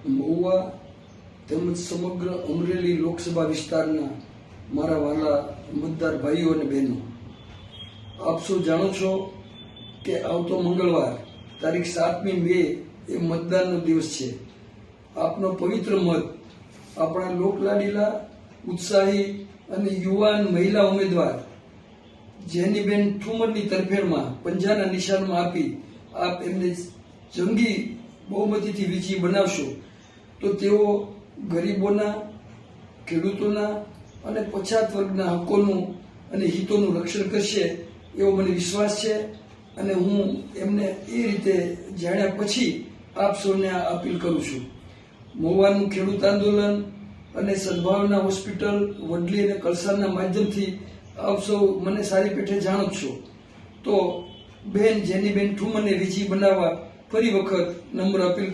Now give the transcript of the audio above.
મહુવા તેમજ સમગ્ર અમરેલી લોકસભા વિસ્તારના મારા વાલા મતદાર ભાઈઓ અને બહેનો, આપ સૌ જાણો છો કે આવતો મંગળવાર તારીખ 7મી મે એ મતદાનનો દિવસ છે. આપનો પવિત્ર મત આપણા લોકલાડીલા, ઉત્સાહી અને યુવાન મહિલા ઉમેદવાર જેનીબેન ઠુમરની તરફેણમાં પંજાના નિશાનમાં આપી આપ એમને જંગી બહુમતીથી વિજયી બનાવશો તો તેઓ ગરીબોના, ખેડૂતોના અને પછાત વર્ગના હકોનું અને હિતોનું રક્ષણ કરશે એવો મને વિશ્વાસ છે. અને હું એમને એ રીતે જાણ્યા પછી આપ સૌને આ અપીલ કરું છું. મહુવાનું ખેડૂત આંદોલન અને સદભાવના હોસ્પિટલ વડલી અને કલસાડના માધ્યમથી આપ સૌ મને સારી પેઠે જાણો છો. તો બેન જેનીબેન ઠુમરને વિજયી બનાવવા ફરી વખત નમ્ર અપીલ